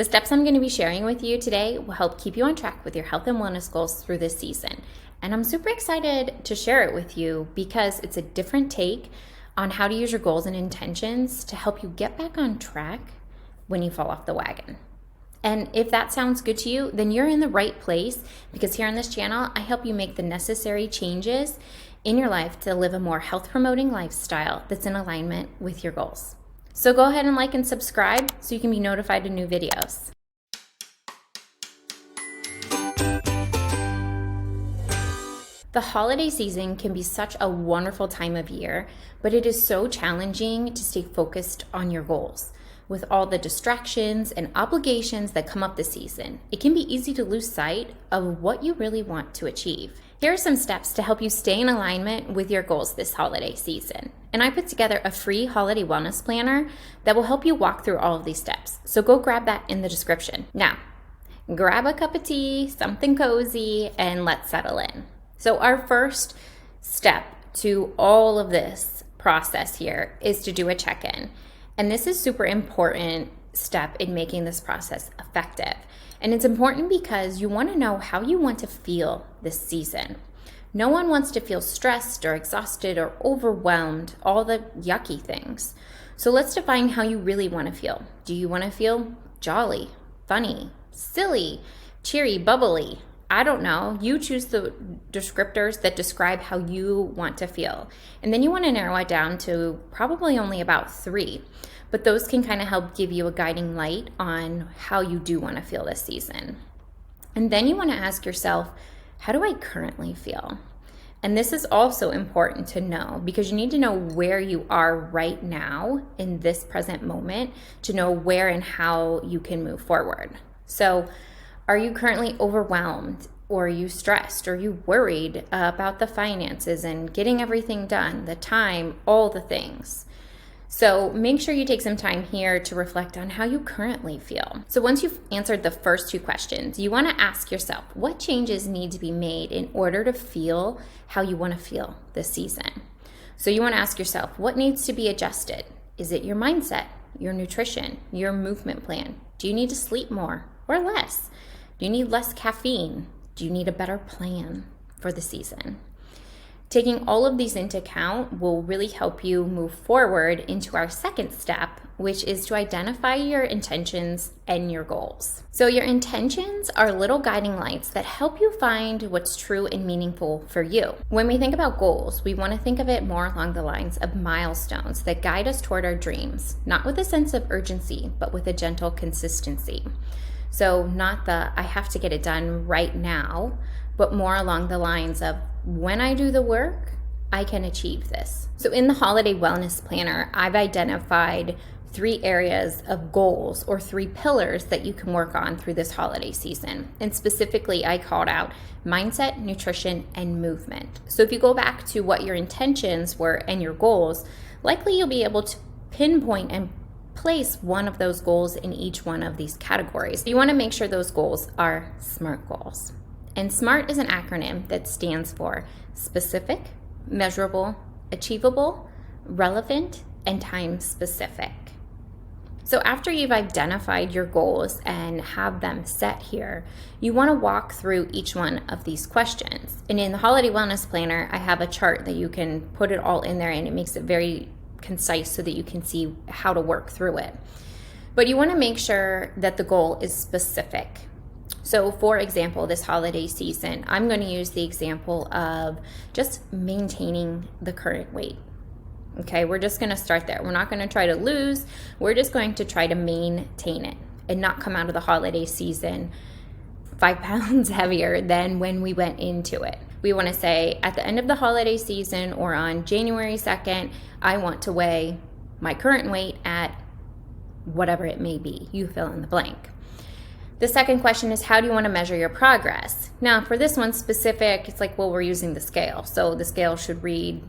The steps I'm going to be sharing with you today will help keep you on track with your health and wellness goals through this season. And I'm super excited to share it with you because it's a different take on how to use your goals and intentions to help you get back on track when you fall off the wagon. And if that sounds good to you, then you're in the right place, because here on this channel, I help you make the necessary changes in your life to live a more health-promoting lifestyle that's in alignment with your goals. So go ahead and like and subscribe so you can be notified of new videos. The holiday season can be such a wonderful time of year, but it is so challenging to stay focused on your goals. With all the distractions and obligations that come up this season, it can be easy to lose sight of what you really want to achieve. Here are some steps to help you stay in alignment with your goals this holiday season. And I put together a free holiday wellness planner that will help you walk through all of these steps. So go grab that in the description. Now, grab a cup of tea, something cozy, and let's settle in. So our first step to all of this process here is to do a check-in. And this is super important step in making this process effective. And it's important because you want to know how you want to feel this season. No one wants to feel stressed or exhausted or overwhelmed, all the yucky things. So let's define how you really want to feel. Do you want to feel jolly, funny, silly, cheery, bubbly? I don't know. You choose the descriptors that describe how you want to feel. And then you want to narrow it down to probably only about 3. But those can kind of help give you a guiding light on how you do want to feel this season. And then you want to ask yourself, how do I currently feel? And this is also important to know, because you need to know where you are right now in this present moment to know where and how you can move forward. So are you currently overwhelmed, or are you stressed, or are you worried about the finances and getting everything done, the time, all the things? So make sure you take some time here to reflect on how you currently feel. So once you've answered the first 2 questions, you want to ask yourself, what changes need to be made in order to feel how you want to feel this season? So you want to ask yourself, what needs to be adjusted? Is it your mindset, your nutrition, your movement plan? Do you need to sleep more or less? Do you need less caffeine? Do you need a better plan for the season? Taking all of these into account will really help you move forward into our second step, which is to identify your intentions and your goals. So your intentions are little guiding lights that help you find what's true and meaningful for you. When we think about goals, we want to think of it more along the lines of milestones that guide us toward our dreams, not with a sense of urgency, but with a gentle consistency. So not the, I have to get it done right now, but more along the lines of, when I do the work, I can achieve this. So in the Holiday Wellness Planner, I've identified 3 areas of goals, or 3 pillars that you can work on through this holiday season. And specifically, I called out mindset, nutrition, and movement. So if you go back to what your intentions were and your goals, likely you'll be able to pinpoint and place one of those goals in each one of these categories. You want to make sure those goals are SMART goals. And SMART is an acronym that stands for specific, measurable, achievable, relevant, and time specific. So after you've identified your goals and have them set here, you want to walk through each one of these questions. And in the Holiday Wellness Planner, I have a chart that you can put it all in there, and it makes it very concise so that you can see how to work through it. But you want to make sure that the goal is specific. So for example, this holiday season, I'm going to use the example of just maintaining the current weight. Okay, we're just going to start there. We're not going to try to lose. We're just going to try to maintain it and not come out of the holiday season 5 pounds heavier than when we went into it. We want to say at the end of the holiday season, or on January 2nd, I want to weigh my current weight at whatever it may be. You fill in the blank. The second question is, how do you want to measure your progress? Now, for this one specific, it's like, well, we're using the scale. So the scale should read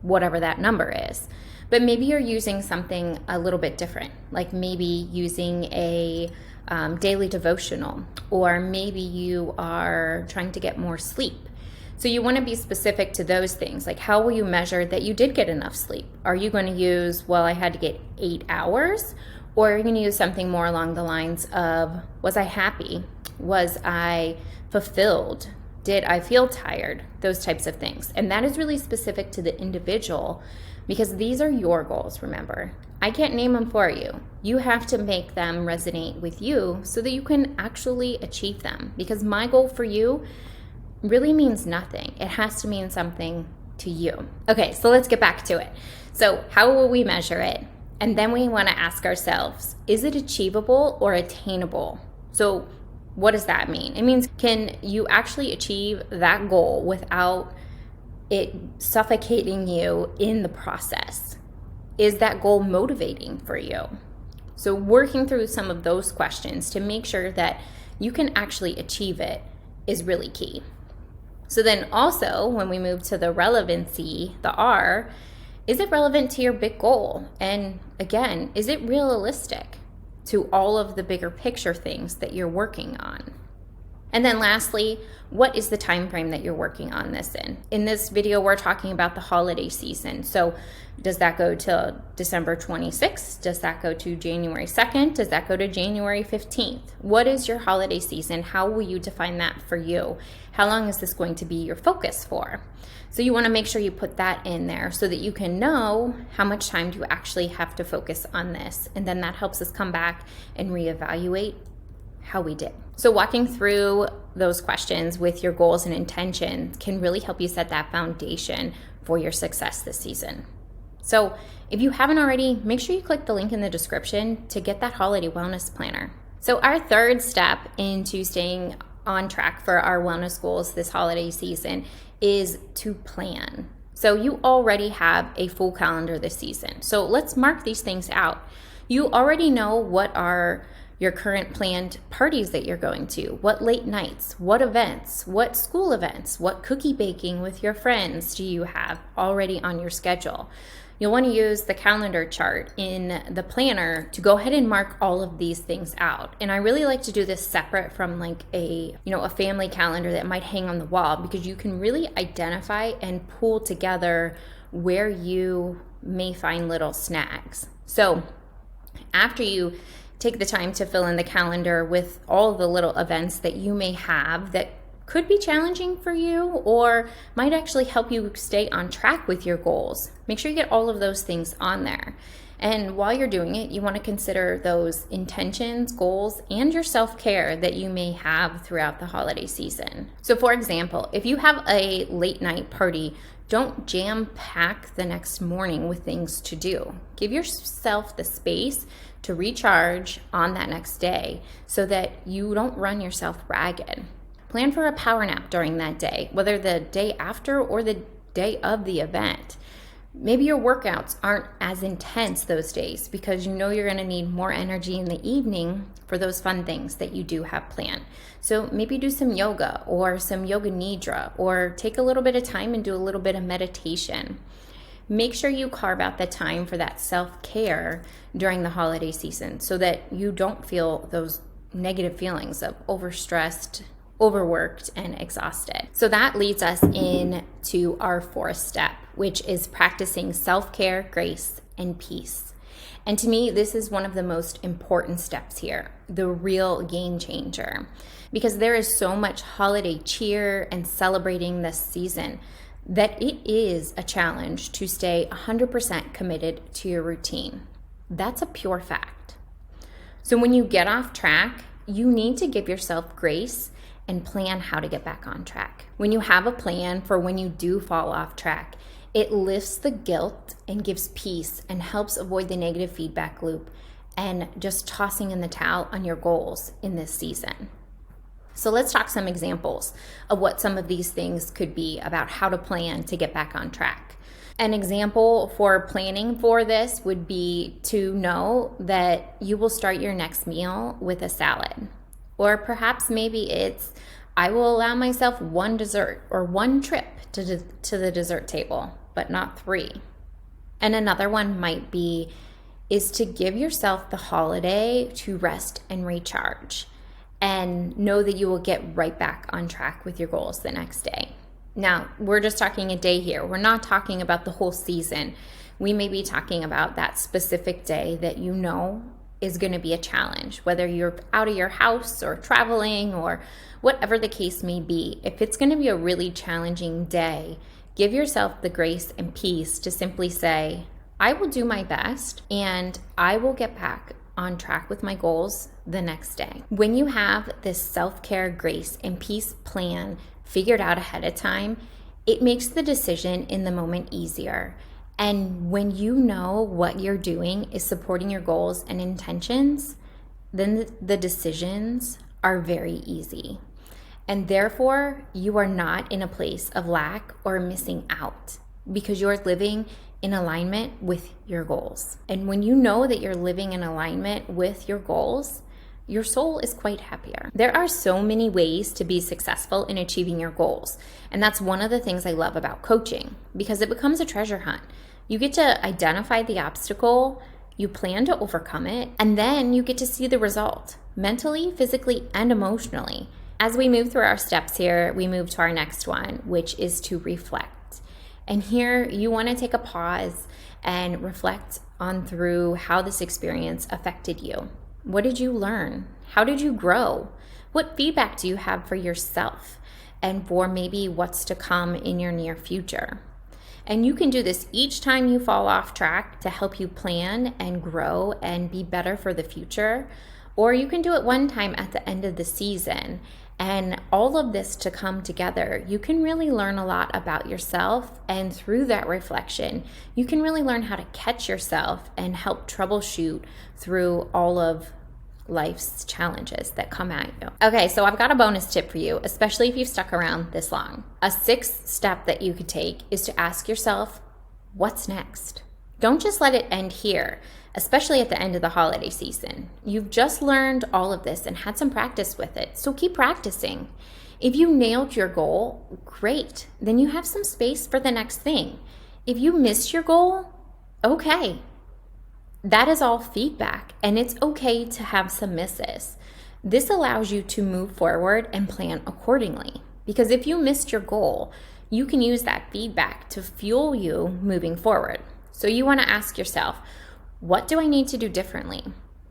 whatever that number is. But maybe you're using something a little bit different, like maybe using a daily devotional, or maybe you are trying to get more sleep. So you want to be specific to those things. Like, how will you measure that you did get enough sleep? Are you going to use, well, I had to get 8 hours? Or you're going to use something more along the lines of, was I happy? Was I fulfilled? Did I feel tired? Those types of things. And that is really specific to the individual because these are your goals, remember. I can't name them for you. You have to make them resonate with you so that you can actually achieve them. Because my goal for you really means nothing. It has to mean something to you. Okay, so let's get back to it. So how will we measure it? And then we want to ask ourselves, is it achievable or attainable? So what does that mean? It means, can you actually achieve that goal without it suffocating you in the process? Is that goal motivating for you? So working through some of those questions to make sure that you can actually achieve it is really key. So then also when we move to the relevancy, the R, is it relevant to your big goal? And again, is it realistic to all of the bigger picture things that you're working on? And then lastly, what is the time frame that you're working on this in? In this video, we're talking about the holiday season. So does that go to December 26th? Does that go to January 2nd? Does that go to January 15th? What is your holiday season? How will you define that for you? How long is this going to be your focus for? So you want to make sure you put that in there so that you can know how much time do you actually have to focus on this. And then that helps us come back and reevaluate how we did. So walking through those questions with your goals and intentions can really help you set that foundation for your success this season. So if you haven't already, make sure you click the link in the description to get that holiday wellness planner. So our third step into staying on track for our wellness goals this holiday season is to plan. So you already have a full calendar this season. So let's mark these things out. You already know what are your current planned parties that you're going to, what late nights, what events, what school events, what cookie baking with your friends do you have already on your schedule. You'll want to use the calendar chart in the planner to go ahead and mark all of these things out. And I really like to do this separate from like a family calendar that might hang on the wall, because you can really identify and pull together where you may find little snags. So after you take the time to fill in the calendar with all the little events that you may have that could be challenging for you or might actually help you stay on track with your goals, make sure you get all of those things on there. And while you're doing it, you want to consider those intentions, goals, and your self-care that you may have throughout the holiday season. So for example, if you have a late night party, don't jam pack the next morning with things to do. Give yourself the space to recharge on that next day so that you don't run yourself ragged. Plan for a power nap during that day, whether the day after or the day of the event. Maybe your workouts aren't as intense those days because you know you're going to need more energy in the evening for those fun things that you do have planned. So maybe do some yoga or some yoga nidra, or take a little bit of time and do a little bit of meditation. Make sure you carve out the time for that self-care during the holiday season so that you don't feel those negative feelings of overstressed, overworked, and exhausted. So that leads us into our fourth step, which is practicing self-care, grace, and peace. And to me, this is one of the most important steps here, the real game changer, because there is so much holiday cheer and celebrating this season that it is a challenge to stay 100% committed to your routine. That's a pure fact. So when you get off track, you need to give yourself grace and plan how to get back on track. When you have a plan for when you do fall off track, it lifts the guilt and gives peace and helps avoid the negative feedback loop and just tossing in the towel on your goals in this season. So let's talk some examples of what some of these things could be about how to plan to get back on track. An example for planning for this would be to know that you will start your next meal with a salad. Or perhaps maybe it's, I will allow myself one dessert or one trip to the dessert table, but not 3. And another one might be, is to give yourself the holiday to rest and recharge and know that you will get right back on track with your goals the next day. Now, we're just talking a day here. We're not talking about the whole season. We may be talking about that specific day that you know is going to be a challenge, whether you're out of your house or traveling or whatever the case may be. If it's going to be a really challenging day, give yourself the grace and peace to simply say, I will do my best and I will get back on track with my goals the next day. When you have this self-care, grace, and peace plan figured out ahead of time, it makes the decision in the moment easier. And when you know what you're doing is supporting your goals and intentions, then the decisions are very easy. And therefore, you are not in a place of lack or missing out because you're living in alignment with your goals. And when you know that you're living in alignment with your goals, your soul is quite happier. There are so many ways to be successful in achieving your goals. And that's one of the things I love about coaching because it becomes a treasure hunt. You get to identify the obstacle, you plan to overcome it, and then you get to see the result mentally, physically, and emotionally. As we move through our steps here, we move to our next one, which is to reflect. And here you want to take a pause and reflect on through how this experience affected you. What did you learn? How did you grow? What feedback do you have for yourself and for maybe what's to come in your near future? And you can do this each time you fall off track to help you plan and grow and be better for the future. Or you can do it one time at the end of the season. And all of this to come together, you can really learn a lot about yourself. And through that reflection, you can really learn how to catch yourself and help troubleshoot through all of life's challenges that come at you. Okay, so I've got a bonus tip for you, especially if you've stuck around this long. A sixth step that you could take is to ask yourself, what's next? Don't just let it end here, especially at the end of the holiday season. You've just learned all of this and had some practice with it, so keep practicing. If you nailed your goal, great. Then you have some space for the next thing. If you missed your goal, okay. That is all feedback, and it's okay to have some misses. This allows you to move forward and plan accordingly. Because if you missed your goal, you can use that feedback to fuel you moving forward. So you want to ask yourself, what do I need to do differently?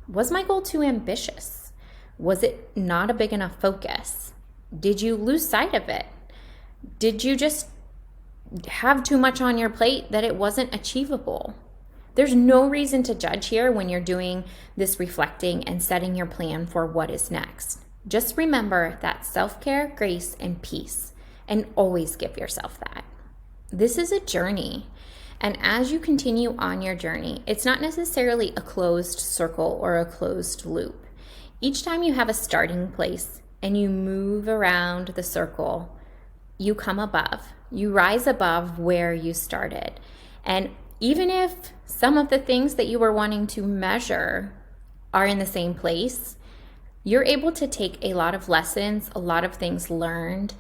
Was my goal too ambitious? Was it not a big enough focus? Did you lose sight of it? Did you just have too much on your plate that it wasn't achievable? There's no reason to judge here when you're doing this reflecting and setting your plan for what is next. Just remember that self-care, grace, and peace, and always give yourself that. This is a journey, and as you continue on your journey, it's not necessarily a closed circle or a closed loop. Each time you have a starting place and you move around the circle, you come above. You rise above where you started. And even if some of the things that you were wanting to measure are in the same place, you're able to take a lot of lessons, a lot of things learned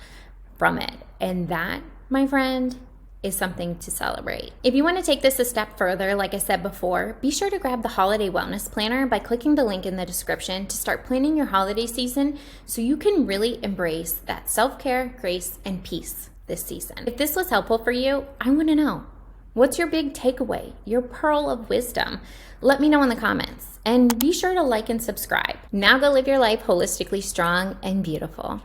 from it. And that, my friend, is something to celebrate. If you want to take this a step further, like I said before, be sure to grab the Holiday Wellness Planner by clicking the link in the description to start planning your holiday season so you can really embrace that self-care, grace, and peace this season. If this was helpful for you, I want to know. What's your big takeaway, your pearl of wisdom? Let me know in the comments. And be sure to like and subscribe. Now go live your life holistically strong and beautiful.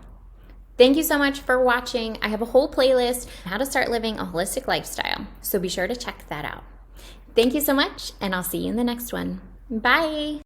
Thank you so much for watching. I have a whole playlist on how to start living a holistic lifestyle, so be sure to check that out. Thank you so much, and I'll see you in the next one. Bye.